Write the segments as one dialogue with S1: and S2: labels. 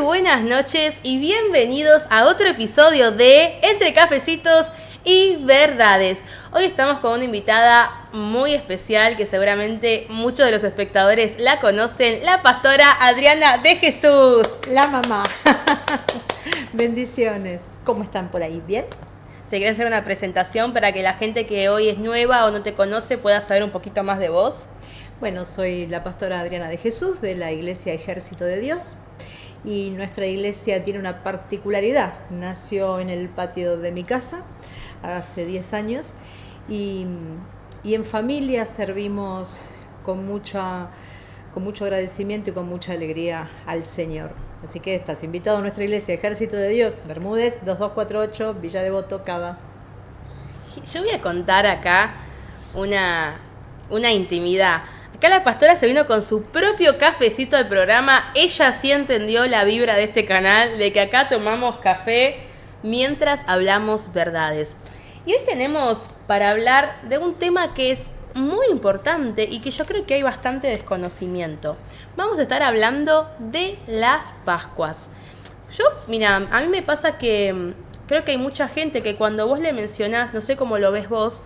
S1: buenas noches y bienvenidos a otro episodio de Entre Cafecitos y Verdades. Hoy estamos con una invitada muy especial que seguramente muchos de los espectadores la conocen, la pastora Adriana de Jesús.
S2: La mamá. Bendiciones. ¿Cómo están por ahí? ¿Bien?
S1: Te quería hacer una presentación para que la gente que hoy es nueva o no te conoce pueda saber un poquito más de vos.
S2: Bueno, soy la pastora Adriana de Jesús de la Iglesia Ejército de Dios y nuestra iglesia tiene una particularidad. Nació en el patio de mi casa hace 10 años y en familia servimos con mucho agradecimiento y con mucha alegría al Señor. Así que estás invitado a nuestra iglesia Ejército de Dios, Bermúdez 2248, Villa Devoto, Cava.
S1: Yo voy a contar acá una intimidad. Acá la pastora se vino con su propio cafecito al programa. Ella sí entendió la vibra de este canal, de que acá tomamos café mientras hablamos verdades. Y hoy tenemos para hablar de un tema que es muy importante y que yo creo que hay bastante desconocimiento. Vamos a estar hablando de las Pascuas. Mira, a mí me pasa que creo que hay mucha gente que cuando vos le mencionás, no sé cómo lo ves vos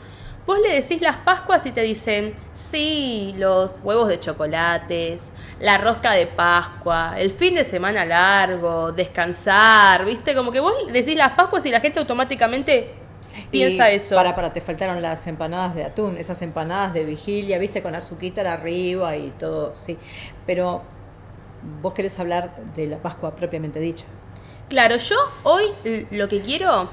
S1: le decís las Pascuas y te dicen, sí, los huevos de chocolates, la rosca de Pascua, el fin de semana largo, descansar, ¿viste? Como que vos decís las Pascuas y la gente automáticamente piensa eso.
S2: Te faltaron las empanadas de atún, esas empanadas de vigilia, ¿viste? Con azuquita arriba y todo, sí. Pero vos querés hablar de la Pascua propiamente dicha.
S1: Claro, yo hoy lo que quiero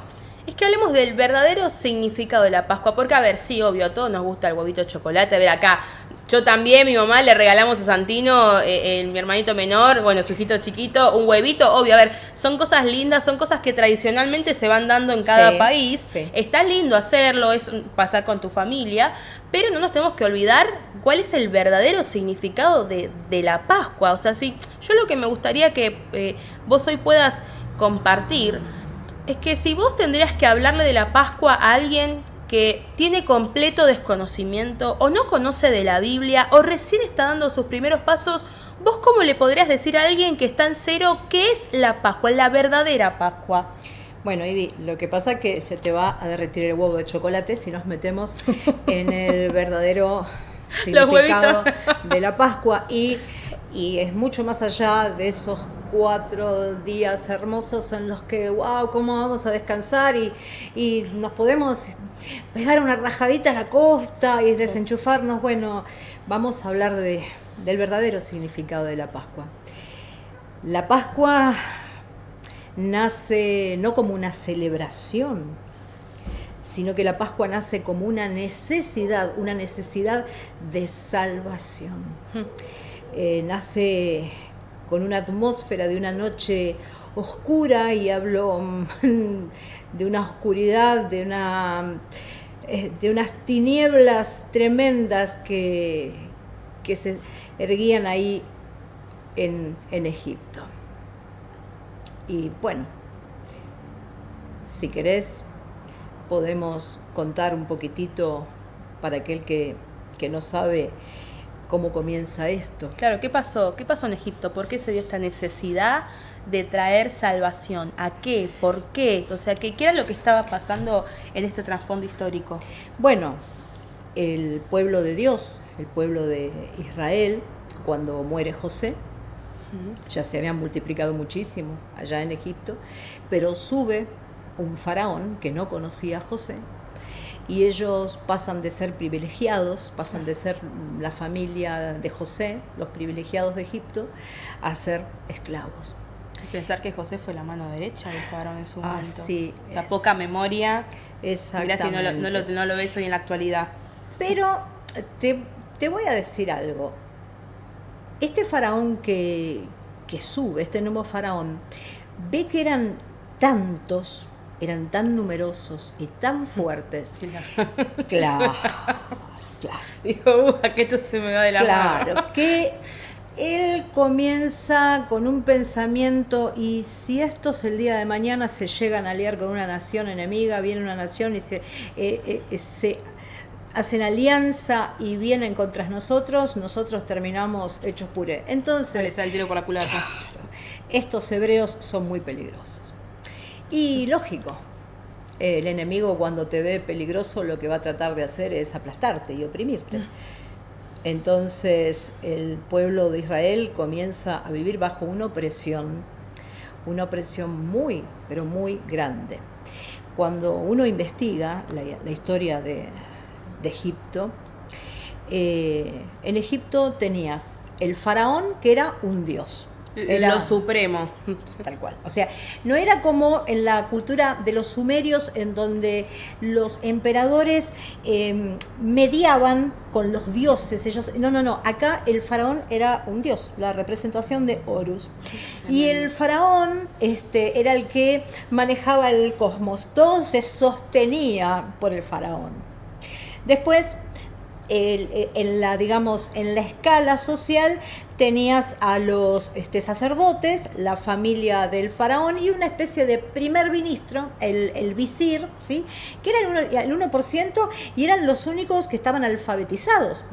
S1: es que hablemos del verdadero significado de la Pascua. Porque, a ver, sí, obvio, a todos nos gusta el huevito de chocolate. A ver, acá, yo también, mi mamá, le regalamos a Santino, mi hermanito menor, bueno, su hijito chiquito, un huevito. Obvio, a ver, son cosas lindas, son cosas que tradicionalmente se van dando en cada país. Sí. Está lindo hacerlo, es pasar con tu familia, pero no nos tenemos que olvidar cuál es el verdadero significado de la Pascua. O sea, sí, yo lo que me gustaría que vos hoy puedas compartir es que si vos tendrías que hablarle de la Pascua a alguien que tiene completo desconocimiento o no conoce de la Biblia o recién está dando sus primeros pasos, ¿vos cómo le podrías decir a alguien que está en cero qué es la Pascua, la verdadera Pascua?
S2: Bueno, Ivy, lo que pasa es que se te va a derretir el huevo de chocolate si nos metemos en el verdadero significado de la Pascua y es mucho más allá de esos 4 días hermosos en los que, wow, cómo vamos a descansar y nos podemos pegar una rajadita a la costa y desenchufarnos. Bueno, vamos a hablar del verdadero significado de la Pascua. La Pascua nace no como una celebración, sino que la Pascua nace como una necesidad de salvación. Nace con una atmósfera de una noche oscura y hablo de una oscuridad, de unas tinieblas tremendas que se erguían ahí en Egipto. Y bueno, si querés podemos contar un poquitito para aquel que no sabe cómo comienza esto.
S1: Claro, ¿qué pasó? ¿Qué pasó en Egipto? ¿Por qué se dio esta necesidad de traer salvación? ¿A qué? ¿Por qué? O sea, ¿qué era lo que estaba pasando en este trasfondo histórico?
S2: Bueno, el pueblo de Dios, el pueblo de Israel, cuando muere José, ya se habían multiplicado muchísimo allá en Egipto, pero sube un faraón que no conocía a José, y ellos pasan de ser privilegiados, pasan de ser la familia de José, los privilegiados de Egipto, a ser esclavos.
S1: Pensar que José fue la mano derecha del faraón en su momento.
S2: Sí,
S1: o sea, poca memoria.
S2: Exactamente.
S1: Mirá si no lo ves hoy en la actualidad.
S2: Pero te voy a decir algo. Este faraón que sube, este nuevo faraón, ve que eran tantos, eran tan numerosos y tan fuertes. Claro.
S1: Dijo, que esto se me va de la mano.
S2: Claro, que él comienza con un pensamiento, y si estos el día de mañana se llegan a aliar con una nación enemiga, viene una nación y se hacen alianza y vienen contra nosotros terminamos hechos puré. Entonces,
S1: le sale el tiro por la culata.
S2: estos hebreos son muy peligrosos. Y lógico, el enemigo cuando te ve peligroso lo que va a tratar de hacer es aplastarte y oprimirte. Entonces el pueblo de Israel comienza a vivir bajo una opresión muy, pero muy grande. Cuando uno investiga la historia de Egipto, en Egipto tenías el faraón, que era un dios.
S1: Era lo supremo.
S2: Tal cual. O sea, no era como en la cultura de los sumerios, en donde los emperadores mediaban con los dioses. Ellos, no. Acá el faraón era un dios, la representación de Horus. Y el faraón era el que manejaba el cosmos. Todo se sostenía por el faraón. Después, en la escala social, tenías a los sacerdotes, la familia del faraón y una especie de primer ministro, el visir, ¿sí? Que era el 1% y eran los únicos que estaban alfabetizados.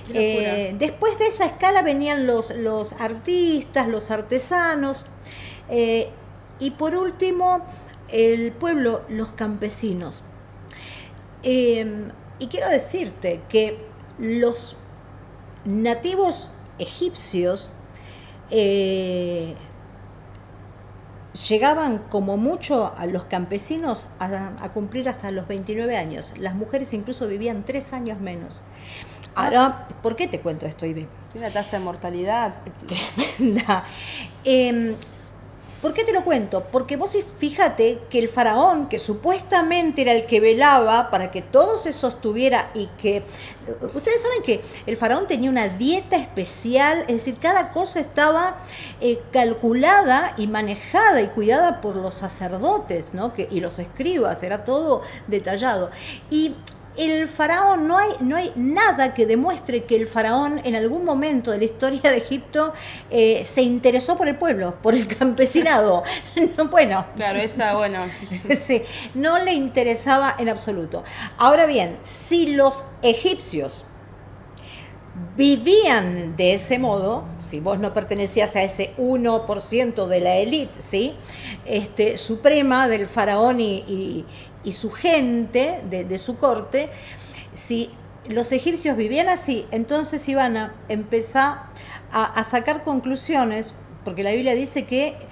S2: Después de esa escala venían los artistas, los artesanos, y por último el pueblo, los campesinos. Y quiero decirte que los nativos egipcios llegaban como mucho a los campesinos a cumplir hasta los 29 años. Las mujeres incluso vivían 3 años menos. Ahora, ¿por qué te cuento esto, Ivy?
S1: Tiene una tasa de mortalidad
S2: tremenda. ¿Por qué te lo cuento? Porque vos fíjate que el faraón, que supuestamente era el que velaba para que todo se sostuviera y que... Ustedes saben que el faraón tenía una dieta especial, es decir, cada cosa estaba calculada y manejada y cuidada por los sacerdotes, ¿no? Y los escribas, era todo detallado. Y el faraón, no hay nada que demuestre que el faraón en algún momento de la historia de Egipto se interesó por el pueblo, por el campesinado. Bueno.
S1: Claro,
S2: Sí, no le interesaba en absoluto. Ahora bien, si los egipcios vivían de ese modo, si vos no pertenecías a ese 1% de la élite, ¿sí? Suprema del faraón y su gente de su corte, si los egipcios vivían así, entonces iban a empezar a sacar conclusiones, porque la Biblia dice que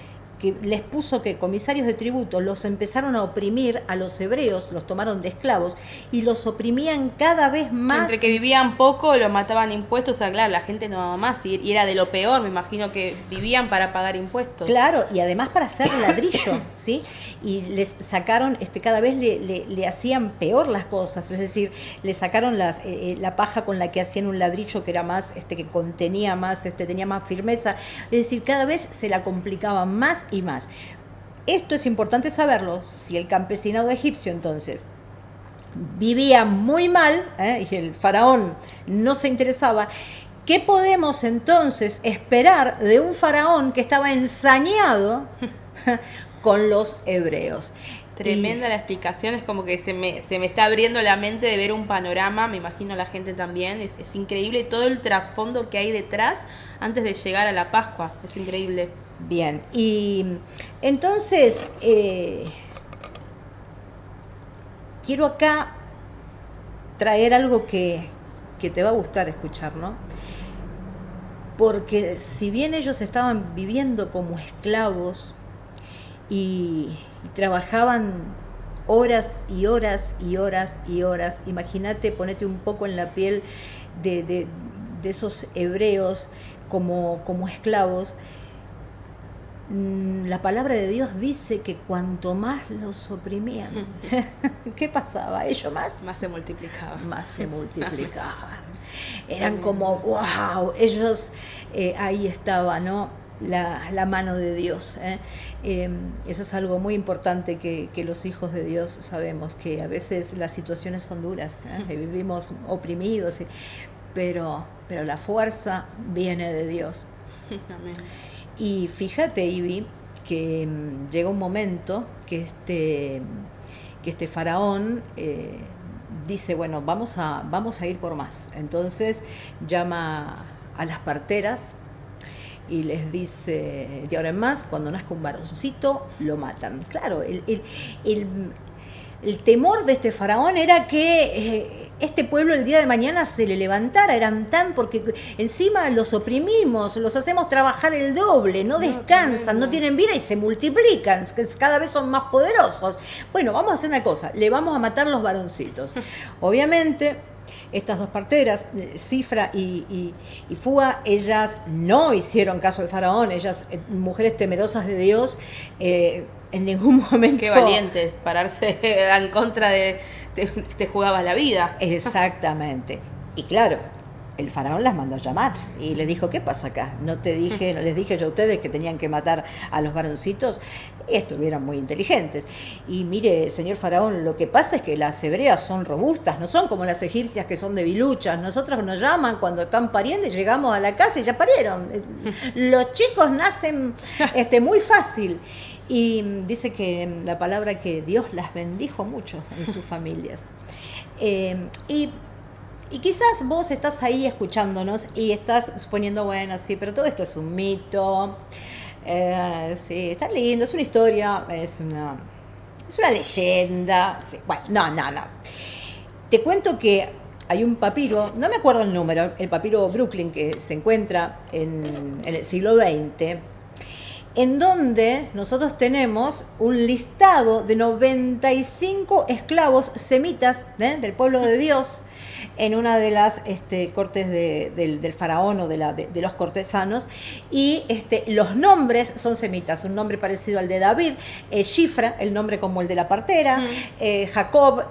S2: les puso que comisarios de tributo los empezaron a oprimir a los hebreos, los tomaron de esclavos y los oprimían cada vez más.
S1: Entre que vivían poco, los mataban impuestos, o sea, claro, la gente no daba más y era de lo peor, me imagino que vivían para pagar impuestos.
S2: Claro, y además para hacer ladrillo, ¿sí? Y les sacaron, cada vez le hacían peor las cosas, es decir, le sacaron la paja con la que hacían un ladrillo que era más, que contenía más, tenía más firmeza, es decir, cada vez se la complicaban más y más. Esto es importante saberlo. Si el campesinado egipcio entonces vivía muy mal, y el faraón no se interesaba, ¿qué podemos entonces esperar de un faraón que estaba ensañado con los hebreos?
S1: Tremenda la explicación, es como que se me está abriendo la mente de ver un panorama, me imagino la gente también, es increíble todo el trasfondo que hay detrás antes de llegar a la Pascua, es increíble.
S2: Bien, y entonces quiero acá traer algo que te va a gustar escuchar, ¿no? Porque si bien ellos estaban viviendo como esclavos y trabajaban horas y horas y horas y horas, imagínate, ponete un poco en la piel de esos hebreos como esclavos. La palabra de Dios dice que cuanto más los oprimían, ¿qué pasaba? Ellos más
S1: se multiplicaban.
S2: Más se multiplicaban. Eran como, wow, ellos, ahí estaba, ¿no? La mano de Dios. Eso es algo muy importante que los hijos de Dios sabemos, que a veces las situaciones son duras, vivimos oprimidos, pero la fuerza viene de Dios.
S1: Amén.
S2: Y fíjate, Ivy, que llega un momento que este faraón dice, bueno, vamos a ir por más. Entonces llama a las parteras y les dice, de ahora en más, cuando nazca un varoncito, lo matan. Claro, el temor de este faraón era que este pueblo el día de mañana se le levantara, porque encima los oprimimos, los hacemos trabajar el doble, no descansan, no tienen vida y se multiplican, cada vez son más poderosos. Bueno, vamos a hacer una cosa, le vamos a matar los varoncitos. Obviamente, estas dos parteras, Cifra y Fua, ellas no hicieron caso al faraón, ellas, mujeres temerosas de Dios, en ningún momento...
S1: Qué valientes, pararse en contra de... Te jugabas la vida.
S2: Exactamente. Y claro, el faraón las mandó a llamar y le dijo, ¿qué pasa acá? No les dije yo a ustedes que tenían que matar a los varoncitos. Y estuvieron muy inteligentes. Y mire, señor faraón, lo que pasa es que las hebreas son robustas, no son como las egipcias que son debiluchas. Nosotras nos llaman cuando están pariendo y llegamos a la casa y ya parieron. Los chicos nacen muy fácil. Y dice que la palabra que Dios las bendijo mucho en sus familias. Y quizás vos estás ahí escuchándonos y estás suponiendo, bueno, sí, pero todo esto es un mito. Sí, está lindo, es una historia, es una leyenda. Sí, bueno, no. Te cuento que hay un papiro, no me acuerdo el número, el papiro Brooklyn, que se encuentra en el siglo XX, en donde nosotros tenemos un listado de 95 esclavos semitas del pueblo de Dios en una de las cortes del faraón o de los cortesanos, y los nombres son semitas, un nombre parecido al de David, Shifra, el nombre como el de la partera, Jacob,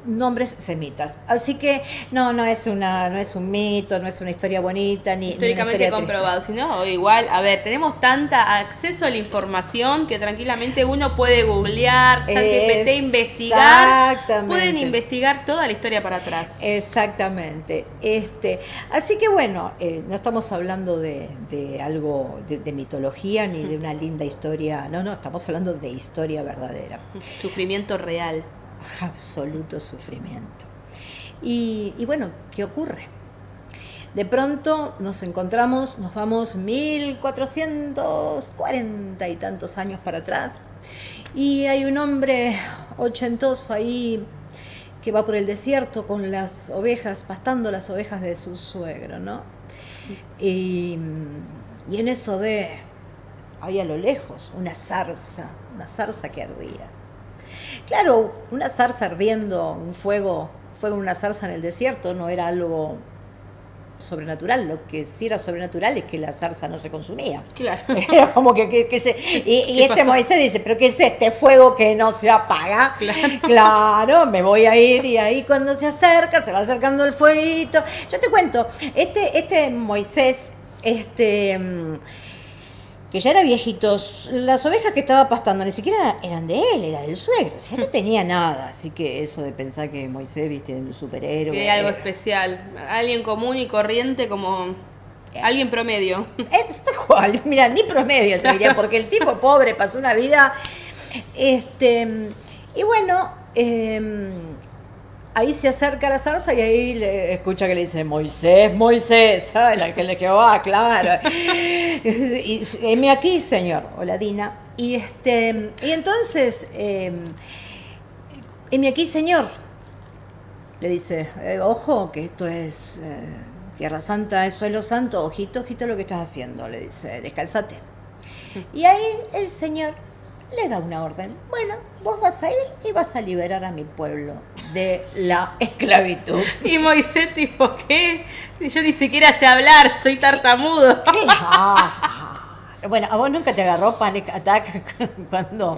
S2: nombres semitas. Así que no es un mito, no es una historia bonita, ni
S1: históricamente
S2: una
S1: comprobado, sino igual, a ver, tenemos tanta acceso a la información que tranquilamente uno puede googlear, ChatGPT, investigar, pueden investigar toda la historia para atrás.
S2: Exactamente. Así que bueno, no estamos hablando de algo de mitología ni de una linda historia, no, estamos hablando de historia verdadera.
S1: Sufrimiento real.
S2: Absoluto sufrimiento. Y bueno, ¿qué ocurre? De pronto nos vamos 1440 y tantos años para atrás, y hay un hombre ochentoso ahí que va por el desierto con las ovejas, pastando las ovejas de su suegro, ¿no? Y en eso ve, ahí a lo lejos, una zarza que ardía. Claro, una zarza ardiendo, un fuego en una zarza en el desierto no era algo sobrenatural. Lo que sí era sobrenatural es que la zarza no se consumía.
S1: Claro.
S2: Era como que y Moisés dice, ¿pero qué es este fuego que no se apaga? Claro, me voy a ir, y ahí cuando se va acercando el fueguito. Yo te cuento, Moisés, que ya era viejito, las ovejas que estaba pastando ni siquiera eran de él, era del suegro, o sea, no tenía nada. Así que eso de pensar que Moisés, viste, un superhéroe,
S1: que hay algo especial, alguien común y corriente, como alguien promedio.
S2: Tal cual, mira, ni promedio te diría, porque el tipo pobre pasó una vida, y bueno, ahí se acerca a la zarza y ahí le escucha que le dice, Moisés, ¿sabes? El ángel de Jehová, claro. Y heme aquí, señor. Hola, Dina. Y entonces, heme aquí, señor. Le dice, ojo, que esto es Tierra Santa, es suelo santo, ojito lo que estás haciendo. Le dice, descálzate. Y ahí el señor le da una orden. Bueno, vos vas a ir y vas a liberar a mi pueblo de la esclavitud.
S1: Y Moisés, tipo, ¿qué? Yo ni siquiera sé hablar, soy tartamudo.
S2: Bueno, ¿a vos nunca te agarró panic attack cuando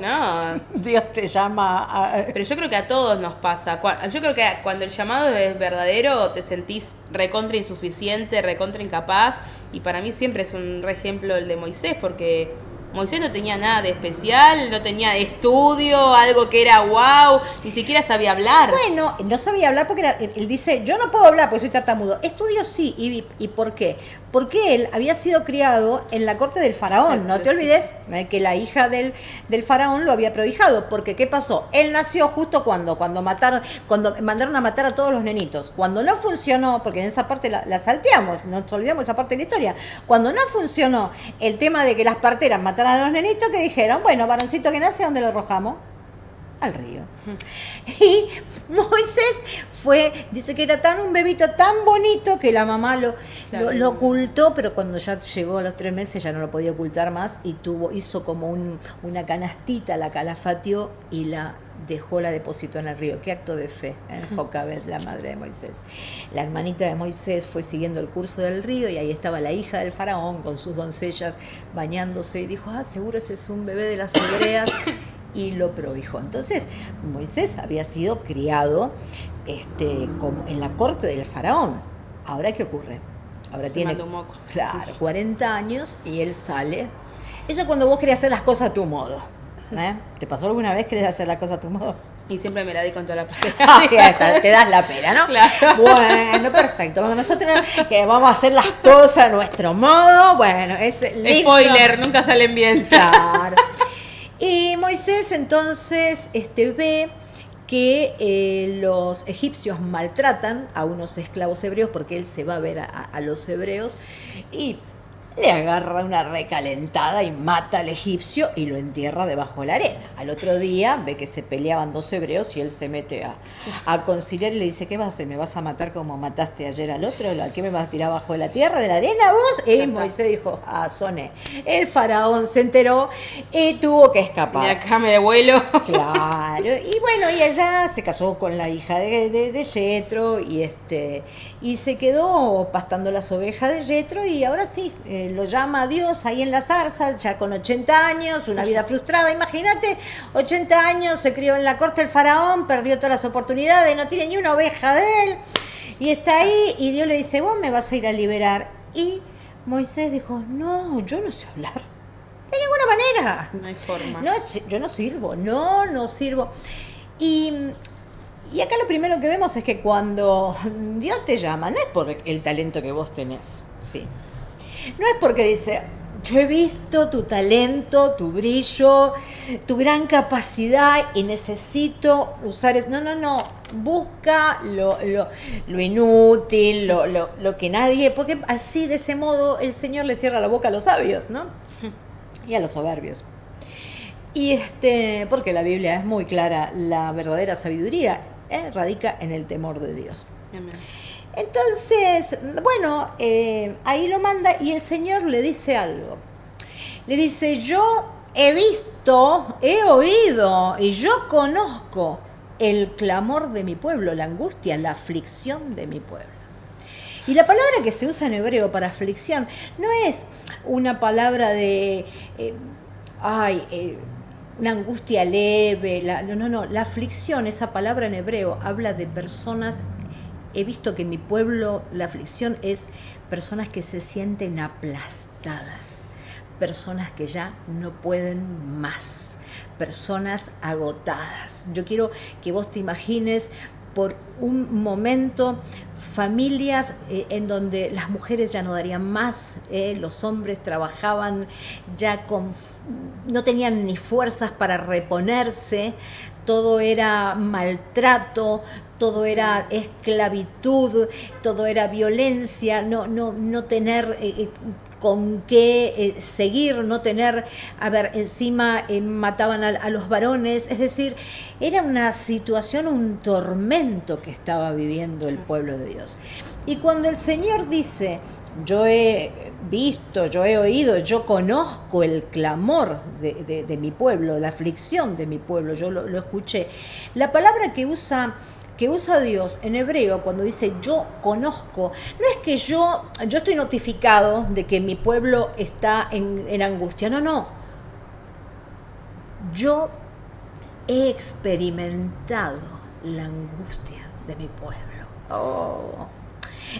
S2: Dios te llama?
S1: Pero yo creo que a todos nos pasa. Yo creo que cuando el llamado es verdadero, te sentís recontra insuficiente, recontra incapaz. Y para mí siempre es un re ejemplo el de Moisés, porque Moisés no tenía nada de especial, no tenía estudio, algo que era wow, ni siquiera sabía hablar.
S2: Bueno, no sabía hablar porque él dice, yo no puedo hablar porque soy tartamudo. Estudio sí, ¿y por qué? Porque él había sido criado en la corte del faraón. No te olvides que la hija del faraón lo había prohijado. Porque ¿qué pasó? Él nació justo cuando mandaron a matar a todos los nenitos. Cuando no funcionó, porque en esa parte la salteamos, nos olvidamos esa parte de la historia. Cuando no funcionó el tema de que las parteras mataran a los nenitos, que dijeron, bueno, varoncito que nace, ¿dónde lo arrojamos? Al río. Y Moisés dice que era un bebito tan bonito que la mamá lo ocultó, pero cuando ya llegó a los 3 meses ya no lo podía ocultar más y hizo como una canastita, la calafateó y la depositó en el río. Qué acto de fe en Jocabed, la madre de Moisés. La hermanita de Moisés fue siguiendo el curso del río y ahí estaba la hija del faraón con sus doncellas bañándose y dijo, seguro ese es un bebé de las hebreas. Y lo prohijó. Entonces, Moisés había sido criado como en la corte del faraón. ¿Ahora qué ocurre? Ahora tiene, claro, 40 años y él sale. Eso es cuando vos querés hacer las cosas a tu modo. ¿Te pasó alguna vez querés hacer las cosas a tu modo?
S1: Y siempre me la di con toda la pena.
S2: Te das la pena, ¿no?
S1: Claro.
S2: Bueno, perfecto. Cuando nosotros que vamos a hacer las cosas a nuestro modo, bueno, es listo.
S1: Spoiler, nunca salen bien.
S2: Claro. Y Moisés entonces ve que los egipcios maltratan a unos esclavos hebreos porque él se va a ver a los hebreos y le agarra una recalentada y mata al egipcio y lo entierra debajo de la arena. Al otro día ve que se peleaban 2 hebreos y él se mete a conciliar y le dice, ¿qué vas a hacer? ¿Me vas a matar como mataste ayer al otro? ¿Qué me vas a tirar bajo de la tierra, de la arena vos? Y Moisés dijo, soné. El faraón se enteró y tuvo que escapar.
S1: Y acá me devuelo.
S2: Claro. Y bueno, y allá se casó con la hija de Yetro y se quedó pastando las ovejas de Yetro y ahora sí, lo llama a Dios ahí en la zarza, ya con 80 años, una vida frustrada, imagínate, 80 años, se crió en la corte del faraón, perdió todas las oportunidades, no tiene ni una oveja de él, y está ahí, y Dios le dice, vos me vas a ir a liberar, y Moisés dijo, no, yo no sé hablar, de ninguna manera.
S1: No hay forma.
S2: No, yo no sirvo, no sirvo. Y acá lo primero que vemos es que cuando Dios te llama, no es por el talento que vos tenés, ¿sí? No es porque dice, yo he visto tu talento, tu brillo, tu gran capacidad y necesito usar eso. No. Busca lo inútil, lo que nadie... Porque así, de ese modo, el Señor le cierra la boca a los sabios, ¿no? Y a los soberbios. Y porque la Biblia es muy clara, la verdadera sabiduría radica en el temor de Dios.
S1: Amén.
S2: Entonces, bueno, ahí lo manda y el Señor le dice algo. Le dice, yo he visto, he oído y yo conozco el clamor de mi pueblo, la angustia, la aflicción de mi pueblo. Y la palabra que se usa en hebreo para aflicción no es una palabra de, una angustia leve, no, la aflicción, esa palabra en hebreo habla de personas. He visto que en mi pueblo la aflicción es personas que se sienten aplastadas, personas que ya no pueden más, personas agotadas. Yo quiero que vos te imagines por un momento familias en donde las mujeres ya no darían más, los hombres trabajaban ya no tenían ni fuerzas para reponerse, todo era maltrato, todo era esclavitud, todo era violencia, no tener con qué seguir, no tener, encima mataban a los varones, es decir, era una situación, un tormento que estaba viviendo el pueblo de Dios. Y cuando el Señor dice, yo he visto, yo he oído, yo conozco el clamor de mi pueblo, la aflicción de mi pueblo, yo lo escuché, la palabra que usa Dios en hebreo cuando dice yo conozco, no es que yo estoy notificado de que mi pueblo está en angustia, no. Yo he experimentado la angustia de mi pueblo.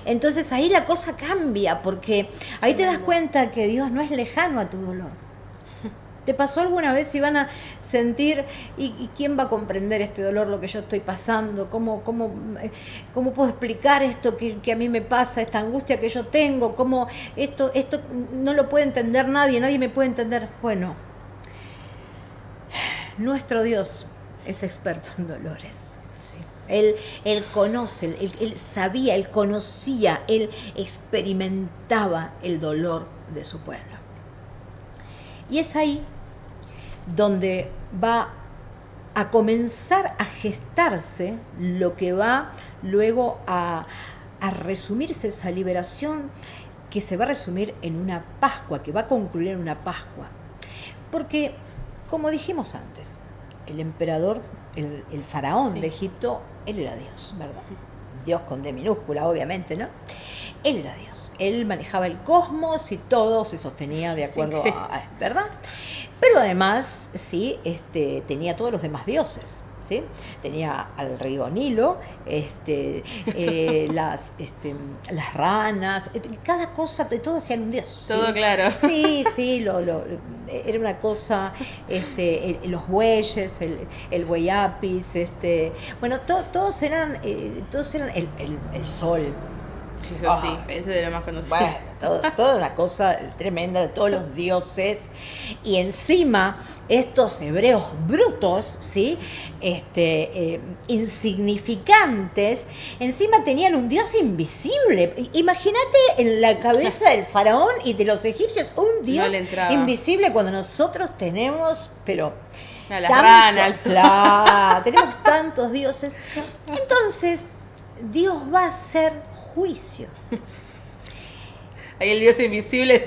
S2: Entonces ahí la cosa cambia, porque ahí te das cuenta que Dios no es lejano a tu dolor. ¿Te pasó alguna vez si van a sentir y quién va a comprender este dolor, lo que yo estoy pasando? ¿Cómo puedo explicar esto que a mí me pasa, esta angustia que yo tengo? ¿Cómo esto no lo puede entender nadie me puede entender? Bueno, nuestro Dios es experto en dolores. Sí. Él conoce, él sabía, él conocía, él experimentaba el dolor de su pueblo. Y es ahí donde va a comenzar a gestarse lo que va luego a resumirse esa liberación, que se va a resumir en una Pascua, que va a concluir en una Pascua. Porque, como dijimos antes, el emperador, el faraón de Egipto, él era Dios, ¿verdad? Dios con D minúscula, obviamente, ¿no? Él era Dios. Él manejaba el cosmos y todo se sostenía de acuerdo a, ¿verdad? Pero además, sí, tenía todos los demás dioses, ¿sí? Tenía al río Nilo, las ranas, cada cosa, de todo hacían un dios.
S1: Todo
S2: ¿sí?
S1: Claro.
S2: Sí, era una cosa, los bueyes, el buey apis, bueno, todos eran el sol.
S1: Eso sí, ese de lo más conocido.
S2: Bueno, toda una cosa tremenda de todos los dioses. Y encima, estos hebreos brutos, ¿sí? Insignificantes, encima tenían un dios invisible. Imagínate en la cabeza del faraón y de los egipcios, un dios invisible cuando nosotros tenemos, pero...
S1: las ranas.
S2: Claro, tenemos tantos dioses. Entonces, Dios va a hacer juicio.
S1: Ahí el Dios invisible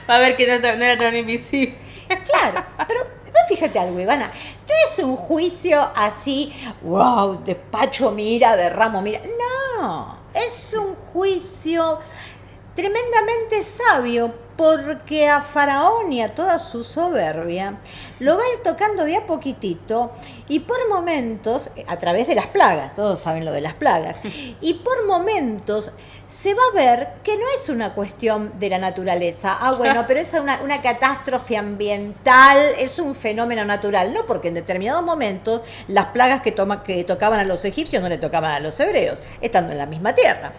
S1: va a ver que no era tan invisible.
S2: Claro, pero fíjate algo, Ivana, no es un juicio así, wow, despacho mira, derramo mira. No, es un juicio tremendamente sabio, porque a Faraón y a toda su soberbia lo va a ir tocando de a poquitito y por momentos, a través de las plagas, todos saben lo de las plagas, y por momentos se va a ver que no es una cuestión de la naturaleza. Bueno, pero es una catástrofe ambiental, es un fenómeno natural. No, porque en determinados momentos las plagas que tocaban a los egipcios no le tocaban a los hebreos, estando en la misma tierra.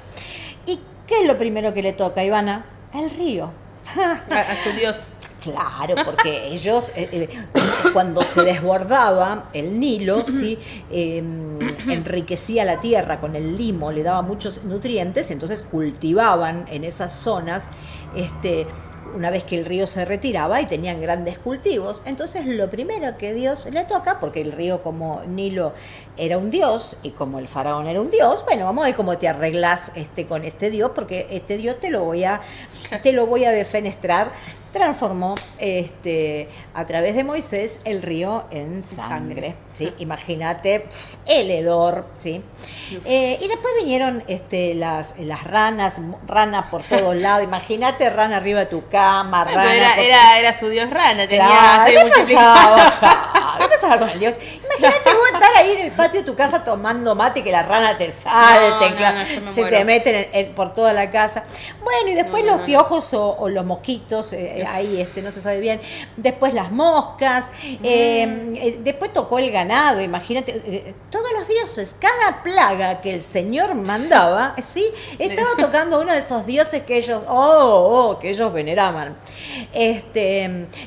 S2: ¿Y qué es lo primero que le toca, Ivana? El río.
S1: A su Dios.
S2: Claro, porque ellos, cuando se desbordaba el Nilo, ¿sí? Enriquecía la tierra con el limo, le daba muchos nutrientes, entonces cultivaban en esas zonas, una vez que el río se retiraba y tenían grandes cultivos. Entonces lo primero que Dios le toca, porque el río como Nilo era un dios y como el faraón era un dios, bueno, vamos a ver cómo te arreglas con este dios, porque este dios te lo voy a defenestrar. Transformó a través de Moisés el río en sangre. ¿Sí? Imagínate el hedor. ¿Sí? Y después vinieron las ranas por todos lados. Imagínate rana arriba de tu cama, rana.
S1: Era su dios rana, tenía
S2: claro, ¿qué pasaba con el dios? Imagínate vos estar ahí en el patio de tu casa tomando mate y que las ranas te salten, se te meten por toda la casa. Bueno, y después los piojos o los mosquitos, ahí no se sabe bien. Después las moscas, después tocó el ganado, imagínate, todos los dioses, cada plaga que el Señor mandaba, ¿sí? Estaba tocando uno de esos dioses que ellos, que ellos veneraban.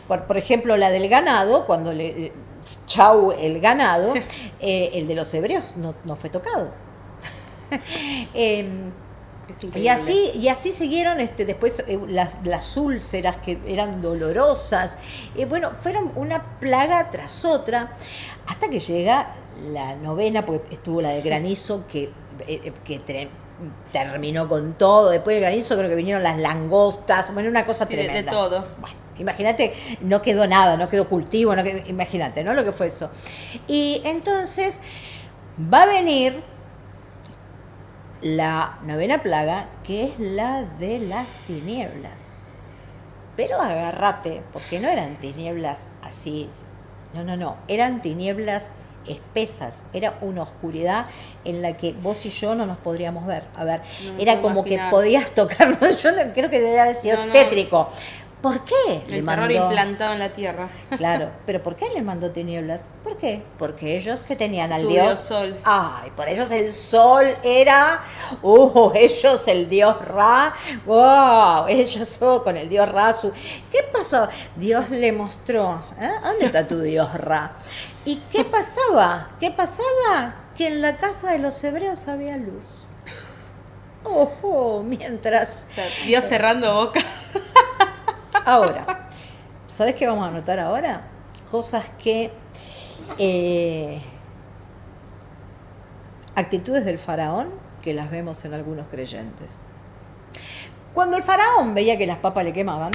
S2: Por ejemplo, la del ganado, cuando chau el ganado, sí. El de los hebreos no fue tocado. Y así siguieron después las úlceras que eran dolorosas. Bueno, fueron una plaga tras otra, hasta que llega la novena, porque estuvo la del granizo que terminó con todo. Después del granizo creo que vinieron las langostas, bueno, una cosa tremenda.
S1: De todo.
S2: Bueno, imagínate, no quedó nada, no quedó cultivo, imagínate, ¿no? Lo que fue eso. Y entonces va a venir la novena plaga, que es la de las tinieblas. Pero agárrate, porque no eran tinieblas así, no, eran tinieblas espesas, era una oscuridad en la que vos y yo no nos podríamos ver. A ver, era como imaginar. Que podías tocarnos, yo creo que debe haber sido tétrico. ¿Por qué
S1: El terror implantado en la tierra.
S2: Claro, pero ¿por qué le mandó tinieblas? ¿Por qué? Porque ellos que tenían al
S1: Su
S2: Dios...
S1: Dios Sol.
S2: Ay, por ellos el sol era... ellos el Dios Ra. Wow, ellos con el Dios Ra. ¿Qué pasó? Dios le mostró. ¿Dónde está tu Dios Ra? ¿Y qué pasaba? ¿Qué pasaba? Que en la casa de los hebreos había luz. Mientras...
S1: O sea, Dios cerrando boca.
S2: Ahora, ¿sabes qué vamos a notar ahora? Cosas que... actitudes del faraón que las vemos en algunos creyentes. Cuando el faraón veía que las papas le quemaban,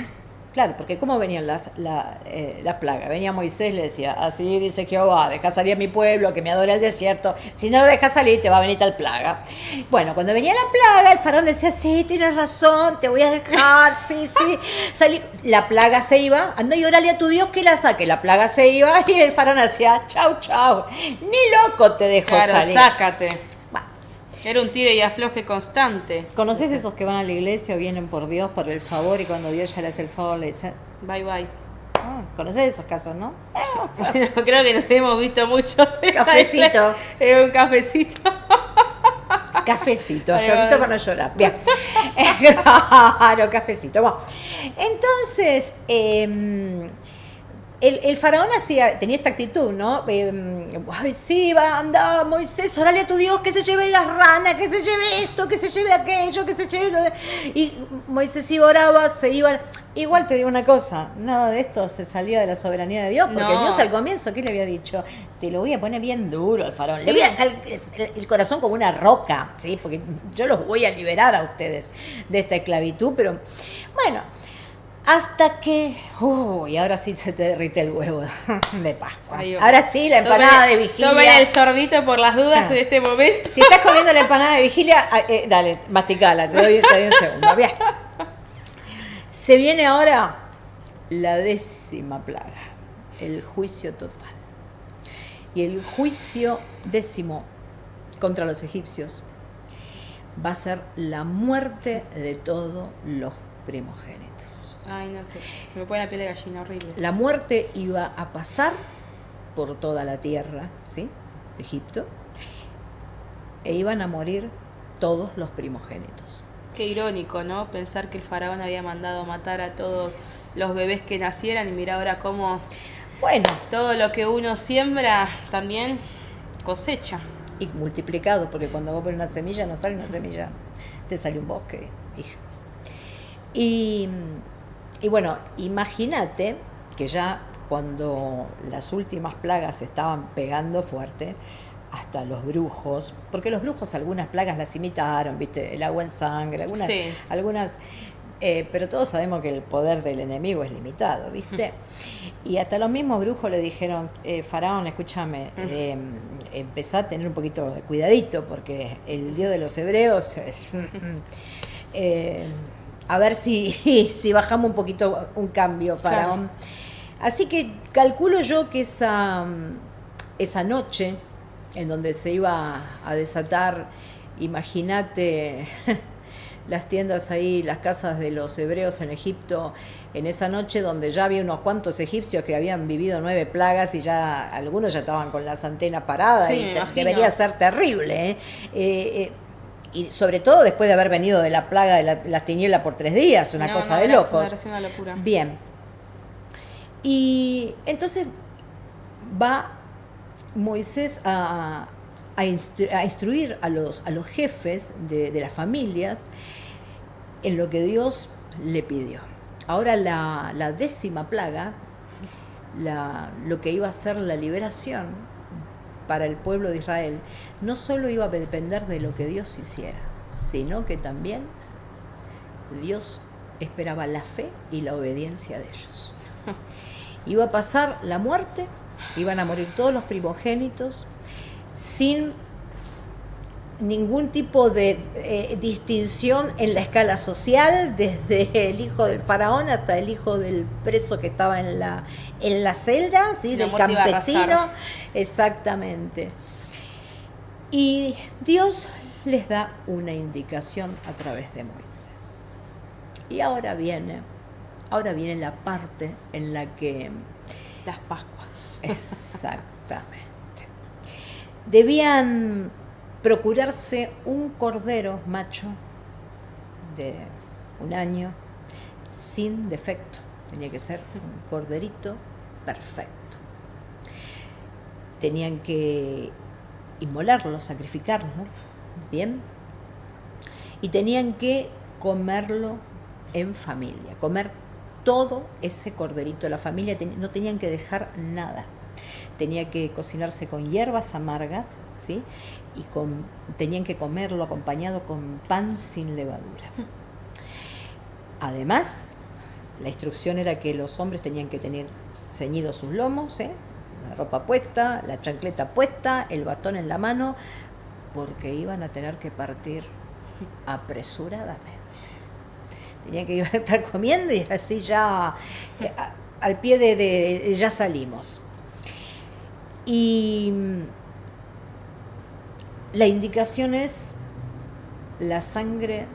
S2: claro, porque ¿cómo venían las plagas? Venía Moisés, le decía, así dice Jehová, deja salir a mi pueblo, que me adore al desierto, si no lo dejas salir te va a venir tal plaga. Bueno, cuando venía la plaga, el faraón decía, sí, tienes razón, te voy a dejar, sí, salí. La plaga se iba, anda y orale a tu Dios que la saque. La plaga se iba y el faraón hacía, chau, ni loco te dejo salir.
S1: Sácate. Era un tiro y afloje constante.
S2: ¿Conoces esos que van a la iglesia o vienen por Dios, por el favor, y cuando Dios ya le hace el favor le dice...
S1: Bye, bye.
S2: ¿Conoces esos casos, no?
S1: Creo que nos hemos visto mucho.
S2: Cafecito.
S1: Un cafecito.
S2: Cafecito para no llorar. Bien. Claro, cafecito. Bueno, entonces... El faraón tenía esta actitud, ¿no? Ay, sí, anda, Moisés, orale a tu Dios que se lleve las ranas, que se lleve esto, que se lleve aquello, que se lleve... Y Moisés sí oraba, se iba... Igual te digo una cosa, nada de esto se salía de la soberanía de Dios, porque Dios al comienzo, ¿qué le había dicho? Te lo voy a poner bien duro al faraón, le voy a dejar el corazón como una roca, ¿sí? Porque yo los voy a liberar a ustedes de esta esclavitud, pero bueno... Hasta que, y ahora sí se te derrite el huevo de Pascua. Ahora sí, la empanada de vigilia.
S1: Tomen el sorbito por las dudas de este momento.
S2: Si estás comiendo la empanada de vigilia, dale, masticala, te doy un segundo. Bien. Se viene ahora la 10ª plaga, el juicio total. Y el juicio 10º contra los egipcios va a ser la muerte de todos los primogénitos.
S1: Ay, no sé, se me pone la piel de gallina, horrible.
S2: La muerte iba a pasar por toda la tierra, ¿sí? De Egipto, e iban a morir todos los primogénitos.
S1: Qué irónico, ¿no? Pensar que el faraón había mandado matar a todos los bebés que nacieran y mira ahora cómo...
S2: Bueno.
S1: Todo lo que uno siembra también cosecha.
S2: Y multiplicado, porque cuando vos pones una semilla, no sale una semilla, te sale un bosque, hija. Y bueno, imagínate que ya cuando las últimas plagas estaban pegando fuerte, hasta los brujos, porque los brujos algunas plagas las imitaron, ¿viste? El agua en sangre, algunas pero todos sabemos que el poder del enemigo es limitado, ¿viste? Y hasta los mismos brujos le dijeron, faraón, escúchame, empezá a tener un poquito de cuidadito, porque el Dios de los hebreos es... a ver si bajamos un poquito un cambio, faraón. Claro. Así que calculo yo que esa noche en donde se iba a desatar, imagínate las tiendas ahí, las casas de los hebreos en Egipto, en esa noche donde ya había unos cuantos egipcios que habían vivido 9 plagas y ya algunos ya estaban con las antenas paradas, y debería ser terrible, y sobre todo después de haber venido de la plaga de las tinieblas por 3 días, una cosa de locos.
S1: Una locura.
S2: Bien. Y entonces va Moisés a instruir a los jefes de las familias en lo que Dios le pidió. Ahora la 10ª plaga, lo que iba a ser la liberación para el pueblo de Israel, no solo iba a depender de lo que Dios hiciera, sino que también Dios esperaba la fe y la obediencia de ellos. Iba a pasar la muerte, iban a morir todos los primogénitos, sin ningún tipo de distinción en la escala social, desde el hijo del faraón hasta el hijo del preso que estaba en la celda, ¿sí? Del campesino. Exactamente. Y Dios les da una indicación a través de Moisés. Y ahora viene Ahora viene la parte en la que...
S1: Las Pascuas.
S2: Exactamente. Debían procurarse un cordero macho de 1 año sin defecto. Tenía que ser un corderito perfecto. Tenían que inmolarlo, sacrificarlo, bien, y tenían que comerlo en familia, comer todo ese corderito. La familia no tenían que dejar nada. Tenía que cocinarse con hierbas amargas, ¿sí? Y tenían que comerlo acompañado con pan sin levadura. Además, la instrucción era que los hombres tenían que tener ceñidos sus lomos, la ropa puesta, la chancleta puesta, el bastón en la mano, porque iban a tener que partir apresuradamente. Tenían que iban a estar comiendo y así ya al pie de ya salimos. Y la indicación es la sangre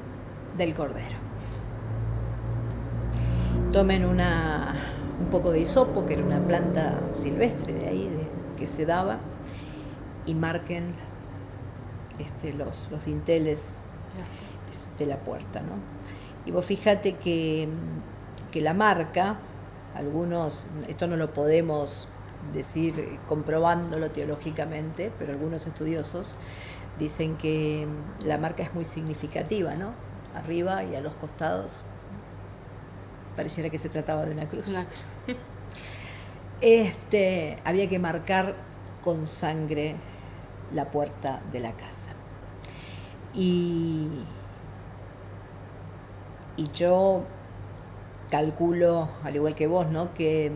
S2: del cordero. Tomen un poco de hisopo, que era una planta silvestre de ahí, que se daba, y marquen los dinteles de la puerta, ¿no? Y vos fíjate que la marca, algunos, esto no lo podemos decir comprobándolo teológicamente, pero algunos estudiosos dicen que la marca es muy significativa, ¿no? Arriba y a los costados pareciera que se trataba de una cruz. Había que marcar con sangre la puerta de la casa. Y yo calculo, al igual que vos, ¿no? Que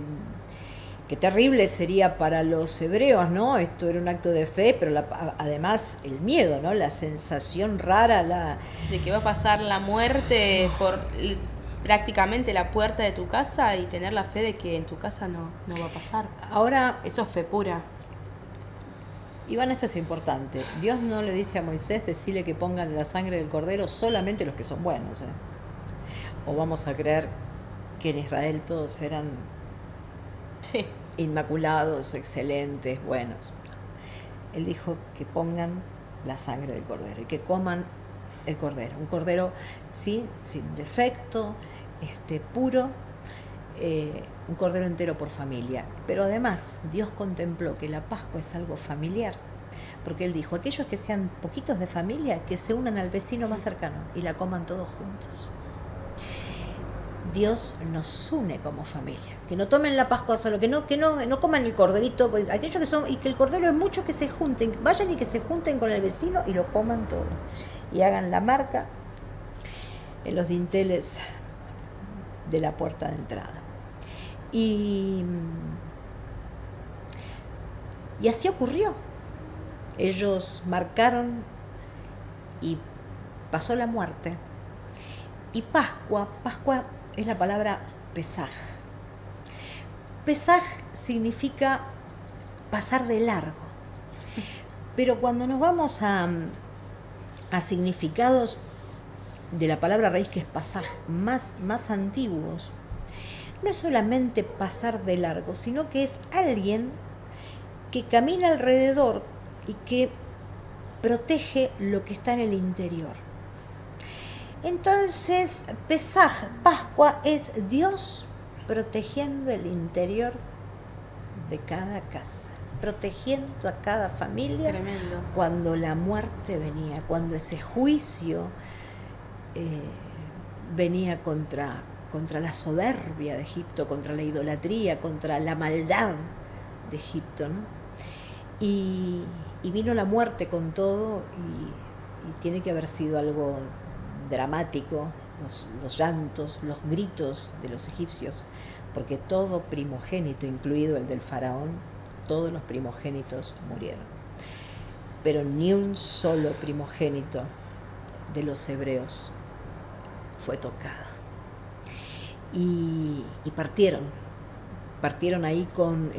S2: terrible sería para los hebreos, ¿no? Esto era un acto de fe, pero además el miedo, ¿no? La sensación rara,
S1: de que va a pasar la muerte por prácticamente la puerta de tu casa y tener la fe de que en tu casa no va a pasar.
S2: Ahora,
S1: eso es fe pura.
S2: Iván, esto es importante. Dios no le dice a Moisés decirle que pongan la sangre del cordero solamente los que son buenos, ¿eh? O vamos a creer que en Israel todos eran inmaculados, excelentes, buenos. Él dijo que pongan la sangre del cordero y que coman el cordero. Un cordero sin defecto, puro, un cordero entero por familia. Pero además Dios contempló que la Pascua es algo familiar, porque Él dijo, aquellos que sean poquitos de familia, que se unan al vecino más cercano y la coman todos juntos. Dios nos une como familia, que no tomen la Pascua solo, que no coman el corderito, pues aquellos que son, y que el cordero es mucho, que se junten, vayan y que se junten con el vecino y lo coman todo, y hagan la marca en los dinteles de la puerta de entrada. Y así ocurrió. Ellos marcaron y pasó la muerte. Y Pascua es la palabra Pesaj. Pesaj significa pasar de largo. Pero cuando nos vamos a significados de la palabra raíz, que es Pasaj, más antiguos, no es solamente pasar de largo, sino que es alguien que camina alrededor y que protege lo que está en el interior. Entonces, Pesaj, Pascua, es Dios protegiendo el interior de cada casa, protegiendo a cada familia.
S1: Tremendo.
S2: Cuando la muerte venía, cuando ese juicio venía contra la soberbia de Egipto, contra la idolatría, contra la maldad de Egipto, ¿no? Y vino la muerte con todo, y tiene que haber sido algo dramático, los llantos, los gritos de los egipcios, porque todo primogénito, incluido el del faraón, todos los primogénitos murieron. Pero ni un solo primogénito de los hebreos fue tocado. Y partieron ahí con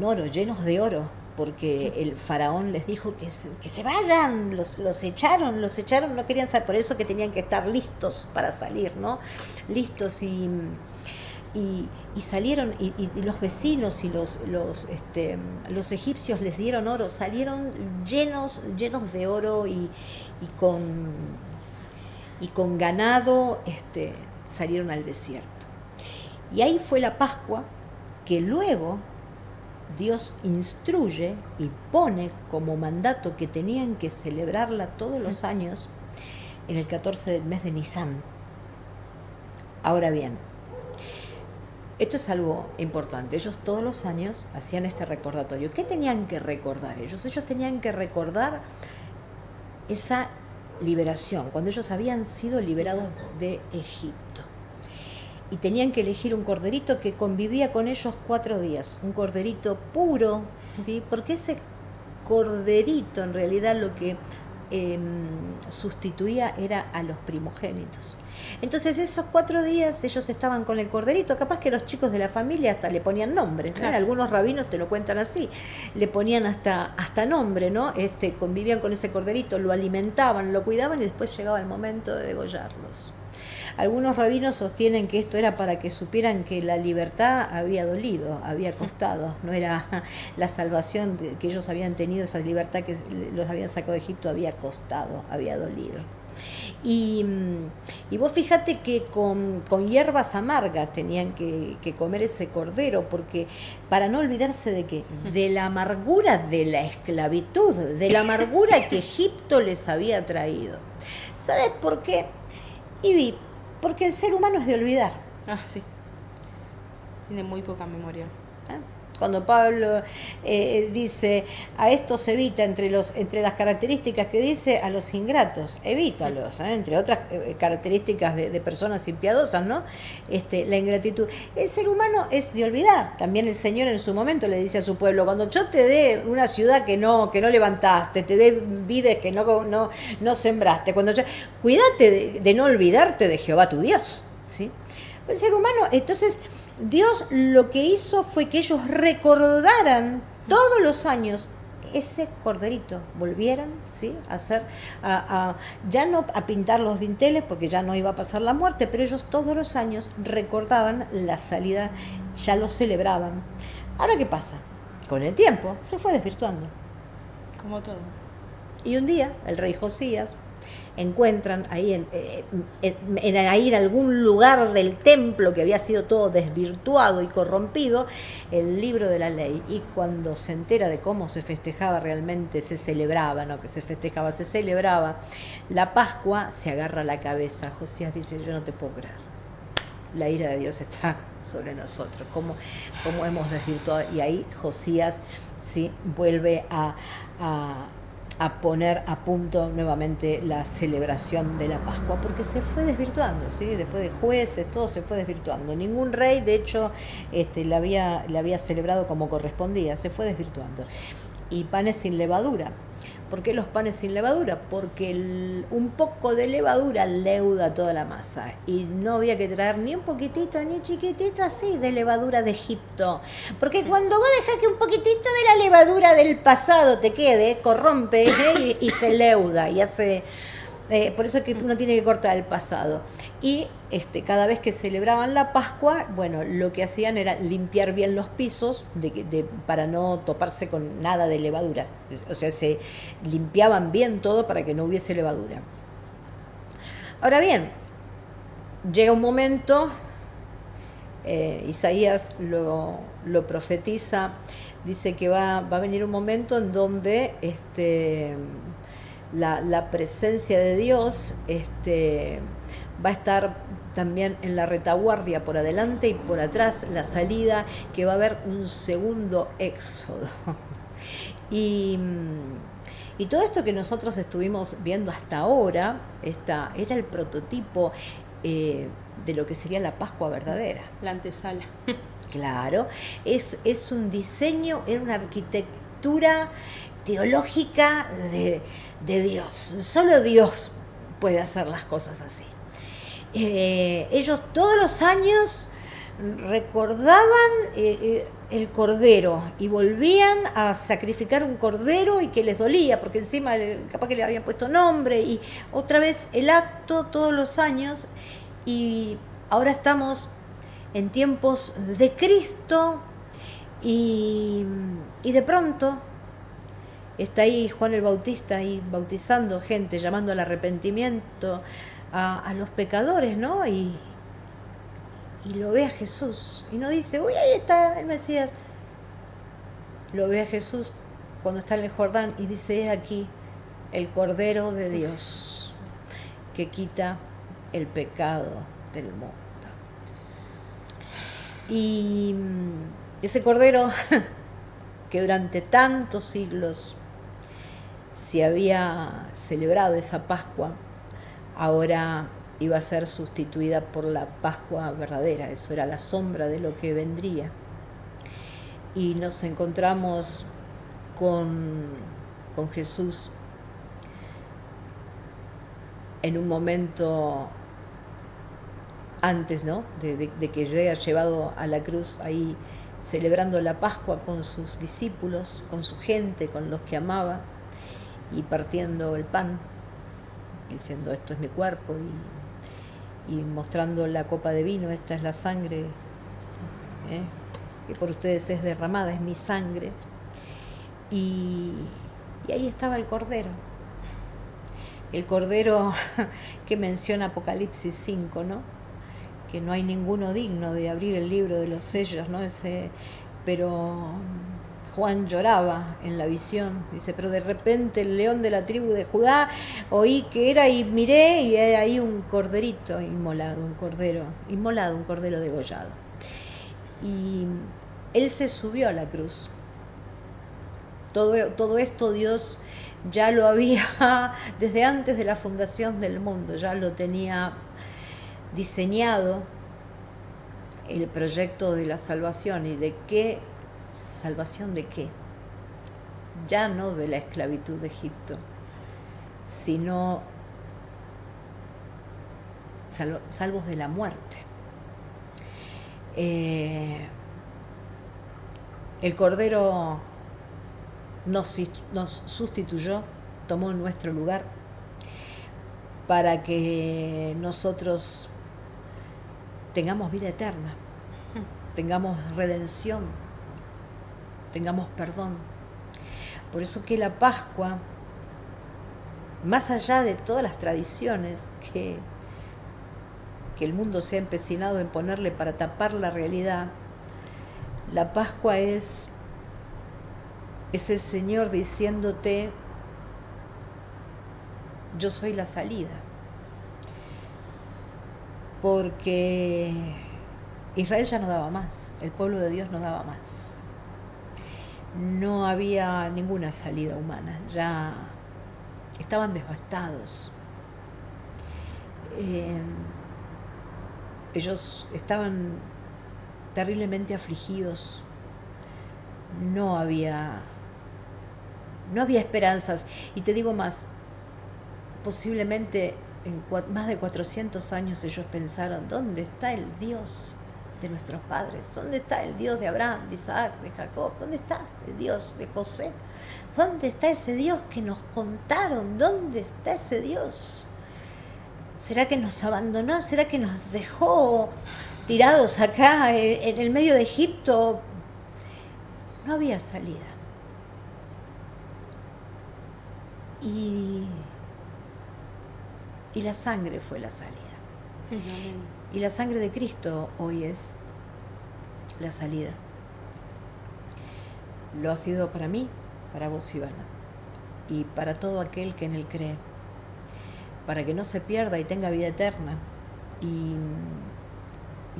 S2: oro, llenos de oro, porque el faraón les dijo que se vayan, los echaron, no querían salir, por eso que tenían que estar listos para salir, ¿no? Listos y salieron, y los vecinos y los egipcios les dieron oro, salieron llenos de oro y con ganado, salieron al desierto. Y ahí fue la Pascua que luego Dios instruye y pone como mandato que tenían que celebrarla todos los años en el 14 del mes de Nisan. Ahora bien, esto es algo importante. Ellos todos los años hacían este recordatorio. ¿Qué tenían que recordar ellos? Ellos tenían que recordar esa liberación, cuando ellos habían sido liberados de Egipto. Y tenían que elegir un corderito que convivía con ellos 4 días, un corderito puro, ¿sí? Porque ese corderito en realidad lo que sustituía era a los primogénitos. Entonces esos 4 días ellos estaban con el corderito, capaz que los chicos de la familia hasta le ponían nombre, ¿no? Claro. Algunos rabinos te lo cuentan así, le ponían hasta nombre, ¿no? Convivían con ese corderito, lo alimentaban, lo cuidaban y después llegaba el momento de degollarlos. Algunos rabinos sostienen que esto era para que supieran que la libertad había dolido, había costado, no era la salvación que ellos habían tenido, esa libertad que los habían sacado de Egipto había costado, había dolido. Y vos fíjate que con hierbas amargas tenían que comer ese cordero, porque para no olvidarse de qué, de la amargura de la esclavitud, de la amargura que Egipto les había traído. ¿Sabes por qué? Y porque el ser humano es de olvidar.
S1: Ah, sí. Tiene muy poca memoria.
S2: Cuando Pablo dice, a estos evita, entre las características que dice, a los ingratos, evítalos, entre otras características de personas impiadosas, ¿no? La ingratitud. El ser humano es de olvidar. También el Señor en su momento le dice a su pueblo, cuando yo te dé una ciudad que no levantaste, te dé vides que no sembraste, cuídate de no olvidarte de Jehová tu Dios, ¿sí? El ser humano, entonces, Dios lo que hizo fue que ellos recordaran todos los años ese corderito, volvieran, ¿sí? a hacer, ya no a pintar los dinteles porque ya no iba a pasar la muerte, pero ellos todos los años recordaban la salida, ya lo celebraban. Ahora, ¿qué pasa? Con el tiempo se fue desvirtuando.
S1: Como todo.
S2: Y un día el rey Josías encuentran ahí en algún lugar del templo que había sido todo desvirtuado y corrompido, el libro de la ley, y cuando se entera de cómo se festejaba realmente, se celebraba la Pascua, se agarra la cabeza. Josías dice, yo no te puedo creer, la ira de Dios está sobre nosotros, cómo hemos desvirtuado. Y ahí Josías, sí, vuelve a poner a punto nuevamente la celebración de la Pascua, porque se fue desvirtuando, ¿sí? Después de jueces, todo se fue desvirtuando. Ningún rey, de hecho, la había celebrado como correspondía, se fue desvirtuando. Y panes sin levadura. ¿Por qué los panes sin levadura? Porque un poco de levadura leuda toda la masa. Y no había que traer ni un poquitito, ni chiquitito así de levadura de Egipto. Porque cuando vos dejás que un poquitito de la levadura del pasado te quede, corrompe y se leuda y hace... por eso es que uno tiene que cortar el pasado. Y cada vez que celebraban la Pascua, bueno, lo que hacían era limpiar bien los pisos para no toparse con nada de levadura. O sea, se limpiaban bien todo para que no hubiese levadura. Ahora bien, llega un momento, Isaías lo profetiza, dice que va a venir un momento en donde la presencia de Dios va a estar también en la retaguardia, por adelante y por atrás, la salida, que va a haber un segundo éxodo. Y todo esto que nosotros estuvimos viendo hasta ahora, era el prototipo de lo que sería la Pascua verdadera.
S1: La antesala.
S2: Claro, es un diseño, era una arquitectura teológica de Dios. Solo Dios puede hacer las cosas así. Ellos todos los años recordaban el cordero y volvían a sacrificar un cordero y que les dolía porque encima capaz que le habían puesto nombre y otra vez el acto todos los años y ahora estamos en tiempos de Cristo y de pronto está ahí Juan el Bautista ahí bautizando gente, llamando al arrepentimiento a los pecadores, ¿no? Y lo ve a Jesús y no dice, uy, ahí está el Mesías. Lo ve a Jesús cuando está en el Jordán y dice, he aquí el Cordero de Dios que quita el pecado del mundo. Y ese Cordero que durante tantos siglos se había celebrado esa Pascua, ahora iba a ser sustituida por la Pascua verdadera. Eso era la sombra de lo que vendría. Y nos encontramos con Jesús en un momento antes, ¿no? de que llegue llevado a la cruz, ahí celebrando la Pascua con sus discípulos, con su gente, con los que amaba, y partiendo el pan, diciendo, esto es mi cuerpo, y mostrando la copa de vino, esta es la sangre que por ustedes es derramada, es mi sangre. Y ahí estaba el Cordero que menciona Apocalipsis 5, ¿no? Que no hay ninguno digno de abrir el libro de los sellos, ¿no? Pero Juan lloraba en la visión, dice, pero de repente el león de la tribu de Judá oí que era y miré y hay ahí un corderito inmolado, un cordero degollado. Y él se subió a la cruz. Todo esto Dios ya lo había, desde antes de la fundación del mundo, ya lo tenía diseñado, el proyecto de la salvación. ¿Y de qué? ¿Salvación de qué? Ya no de la esclavitud de Egipto, sino salvos de la muerte. El Cordero nos sustituyó, tomó nuestro lugar para que nosotros tengamos vida eterna, tengamos redención, tengamos perdón. Por eso que la Pascua, más allá de todas las tradiciones que el mundo se ha empecinado en ponerle para tapar la realidad, la Pascua es el Señor diciéndote, yo soy la salida. Porque Israel ya no daba más, el pueblo de Dios no daba más. No había ninguna salida humana, ya estaban devastados. Ellos estaban terriblemente afligidos, no había esperanzas. Y te digo más, posiblemente en más de 400 años ellos pensaron, ¿dónde está el Dios de nuestros padres? ¿Dónde está el Dios de Abraham, de Isaac, de Jacob? ¿Dónde está el Dios de José? ¿Dónde está ese Dios que nos contaron? ¿Dónde está ese Dios? ¿Será que nos abandonó? ¿Será que nos dejó tirados acá en el medio de Egipto? No había salida. Y la sangre fue la salida. Y la sangre de Cristo hoy es la salida. Lo ha sido para mí, para vos, Ivana, y para todo aquel que en él cree, para que no se pierda y tenga vida eterna. Y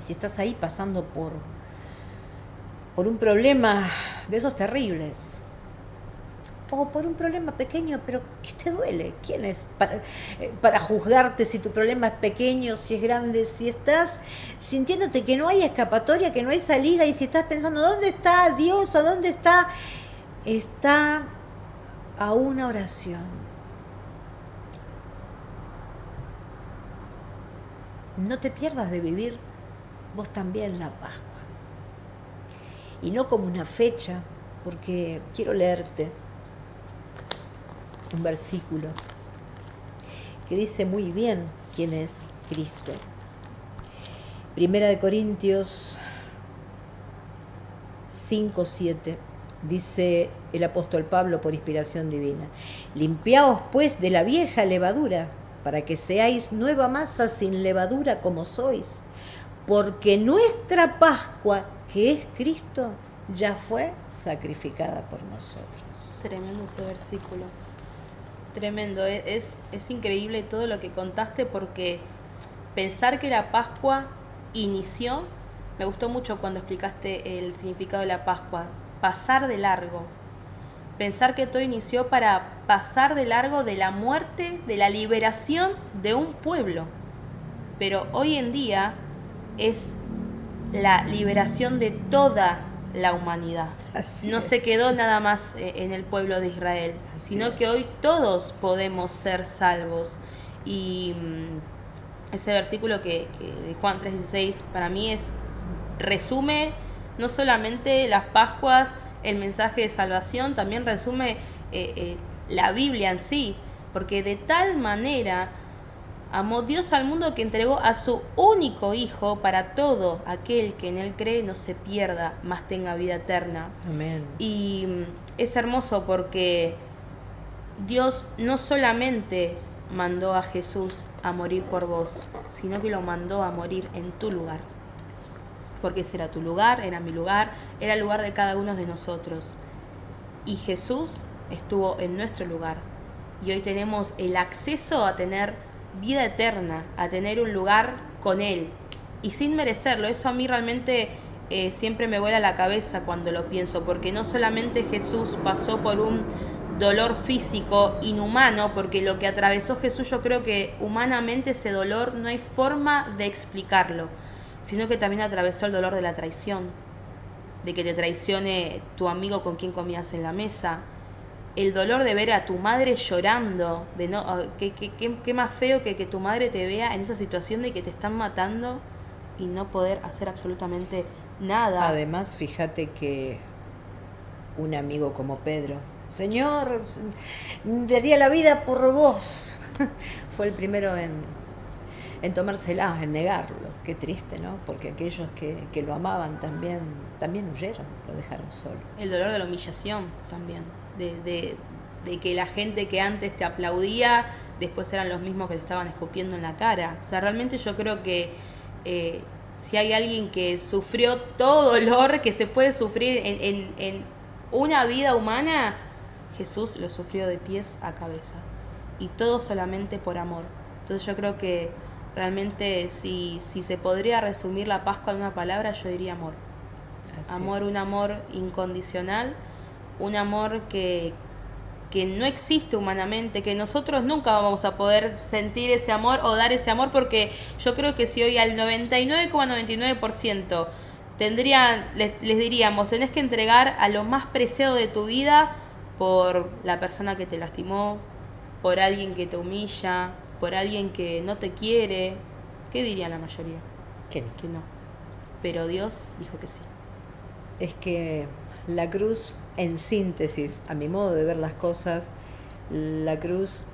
S2: si estás ahí pasando por un problema de esos terribles, o por un problema pequeño, pero que te duele, ¿quién es para juzgarte si tu problema es pequeño, si es grande? Si estás sintiéndote que no hay escapatoria, que no hay salida, y si estás pensando, ¿dónde está Dios? ¿O dónde está? Está a una oración. No te pierdas de vivir vos también la Pascua. y no como una fecha, porque quiero leerte un versículo que dice muy bien quién es Cristo. Primera de Corintios 5:7 dice el apóstol Pablo por inspiración divina: limpiaos pues de la vieja levadura, para que seáis nueva masa sin levadura como sois, porque nuestra Pascua, que es Cristo, ya fue sacrificada por nosotros.
S1: Tremendo ese versículo. Tremendo. Es increíble todo lo que contaste, porque pensar que la Pascua inició, me gustó mucho cuando explicaste el significado de la Pascua, pasar de largo. Pensar que todo inició para pasar de largo de la muerte, de la liberación de un pueblo. Pero hoy en día es la liberación de toda la humanidad. No se quedó nada más en el pueblo de Israel, sino que hoy todos podemos ser salvos. Y ese versículo que de Juan 3:16 para mí resume no solamente las Pascuas, el mensaje de salvación, también resume la Biblia en sí, porque de tal manera amó Dios al mundo que entregó a su único Hijo para todo aquel que en Él cree no se pierda, mas tenga vida eterna.
S2: Amén.
S1: Y es hermoso porque Dios no solamente mandó a Jesús a morir por vos, sino que lo mandó a morir en tu lugar. Porque ese era tu lugar, era mi lugar, era el lugar de cada uno de nosotros. Y Jesús estuvo en nuestro lugar. Y hoy tenemos el acceso a tener vida eterna, a tener un lugar con Él. Y sin merecerlo. Eso a mí realmente siempre me vuela la cabeza cuando lo pienso. Porque no solamente Jesús pasó por un dolor físico inhumano, porque lo que atravesó Jesús, yo creo que humanamente ese dolor no hay forma de explicarlo, sino que también atravesó el dolor de la traición, de que te traicione tu amigo con quien comías en la mesa, el dolor de ver a tu madre llorando, de no, qué más feo que tu madre te vea en esa situación de que te están matando y no poder hacer absolutamente nada.
S2: Además, fíjate que un amigo como Pedro, Señor, daría la vida por vos, fue el primero en tomársela, en negarlo. Qué triste, ¿no? Porque aquellos que lo amaban también huyeron, lo dejaron solo.
S1: El dolor de la humillación también, de que la gente que antes te aplaudía, después eran los mismos que te estaban escupiendo en la cara. O sea, realmente yo creo que si hay alguien que sufrió todo dolor que se puede sufrir en una vida humana, Jesús lo sufrió de pies a cabezas. Y todo solamente por amor. Entonces yo creo que realmente si se podría resumir la Pascua en una palabra, yo diría amor. Así amor, es. Un amor incondicional, un amor que no existe humanamente, que nosotros nunca vamos a poder sentir ese amor o dar ese amor, porque yo creo que si hoy al 99,99% les diríamos, tenés que entregar a lo más preciado de tu vida por la persona que te lastimó, por alguien que te humilla, por alguien que no te quiere, ¿qué diría la mayoría? Que no. Pero Dios dijo que sí.
S2: Es que la cruz, en síntesis, a mi modo de ver las cosas, la cruz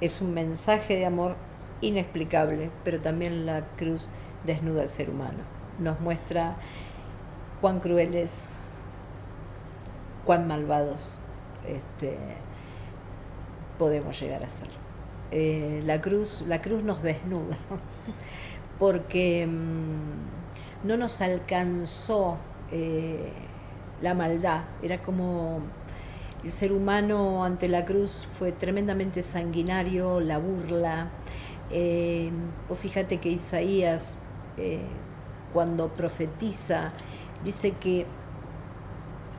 S2: es un mensaje de amor inexplicable, pero también la cruz desnuda al ser humano. Nos muestra cuán crueles, cuán malvados podemos llegar a ser. La cruz nos desnuda porque no nos alcanzó la maldad. Era como el ser humano ante la cruz fue tremendamente sanguinario, la burla. Vos fíjate que Isaías cuando profetiza dice que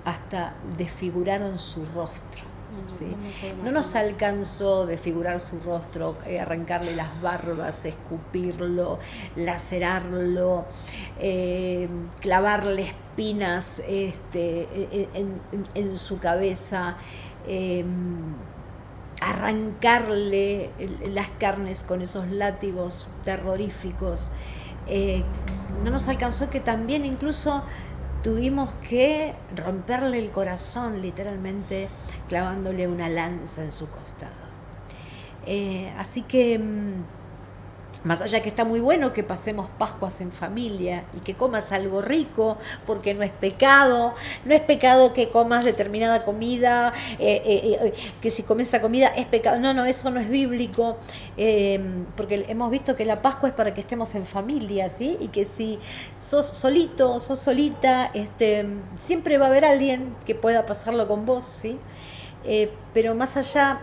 S2: hasta desfiguraron su rostro. ¿Sí? No nos alcanzó desfigurar su rostro, arrancarle las barbas, escupirlo, lacerarlo, clavarle espinas en su cabeza, arrancarle las carnes con esos látigos terroríficos. No nos alcanzó que también incluso tuvimos que romperle el corazón, literalmente clavándole una lanza en su costado. Así que, más allá que está muy bueno que pasemos Pascuas en familia y que comas algo rico, porque no es pecado que comas determinada comida, que si comes esa comida es pecado. No, eso no es bíblico, porque hemos visto que la Pascua es para que estemos en familia, ¿sí? Y que si sos solito, sos solita, siempre va a haber alguien que pueda pasarlo con vos, ¿sí? Pero más allá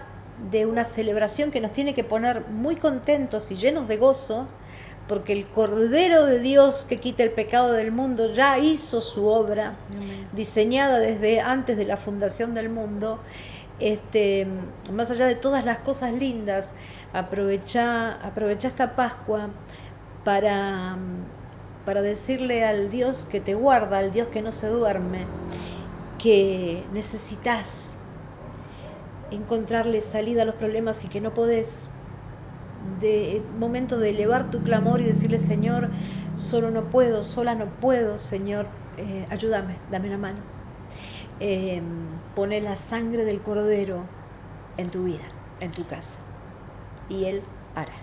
S2: de una celebración que nos tiene que poner muy contentos y llenos de gozo, porque el Cordero de Dios que quita el pecado del mundo ya hizo su obra, diseñada desde antes de la fundación del mundo. Más allá de todas las cosas lindas, aprovecha esta Pascua para decirle al Dios que te guarda, al Dios que no se duerme, que necesitas encontrarle salida a los problemas y que no podés, momento de elevar tu clamor y decirle: Señor, solo no puedo, sola no puedo, Señor, ayúdame, dame una mano. Pone la sangre del Cordero en tu vida, en tu casa, y Él hará.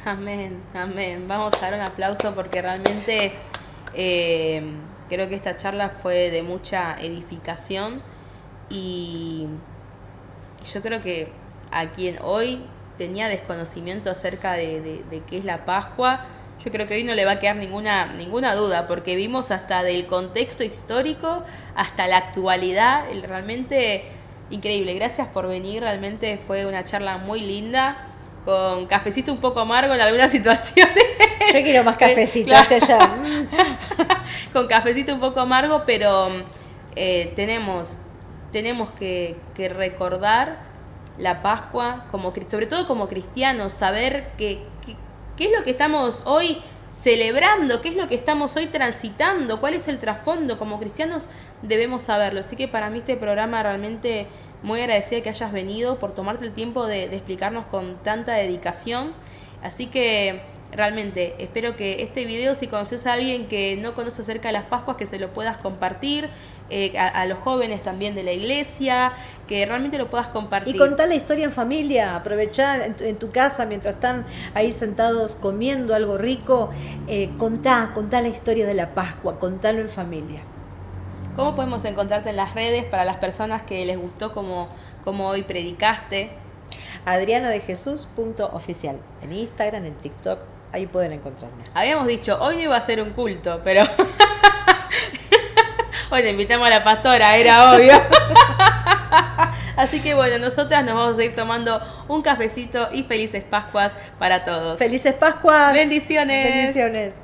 S1: Amén, amén. Vamos a dar un aplauso porque realmente creo que esta charla fue de mucha edificación, y yo creo que a quien hoy tenía desconocimiento acerca de qué es la Pascua, yo creo que hoy no le va a quedar ninguna duda, porque vimos hasta del contexto histórico hasta la actualidad. Realmente increíble. Gracias por venir, realmente fue una charla muy linda, con cafecito un poco amargo en algunas situaciones.
S2: Yo quiero más cafecito,
S1: claro.
S2: Ya.
S1: Con cafecito un poco amargo, pero tenemos que recordar la Pascua, sobre todo como cristianos, saber qué es lo que estamos hoy celebrando, qué es lo que estamos hoy transitando, cuál es el trasfondo. Como cristianos debemos saberlo. Así que para mí este programa, realmente muy agradecida que hayas venido, por tomarte el tiempo de explicarnos con tanta dedicación. Así que realmente espero que este video, si conoces a alguien que no conoce acerca de las Pascuas, que se lo puedas compartir, a los jóvenes también de la iglesia, que realmente lo puedas compartir.
S2: Y contar la historia en familia, aprovechar en tu casa mientras están ahí sentados comiendo algo rico, contá la historia de la Pascua, contalo en familia.
S1: ¿Cómo podemos encontrarte en las redes para las personas que les gustó como hoy predicaste?
S2: adrianadejesus.oficial en Instagram, en TikTok, ahí pueden encontrarme.
S1: Habíamos dicho, hoy no iba a ser un culto, pero hoy te invitamos a la pastora, era obvio. Así que bueno, nosotras nos vamos a ir tomando un cafecito, y felices Pascuas para todos.
S2: ¡Felices Pascuas!
S1: Bendiciones.
S2: Bendiciones.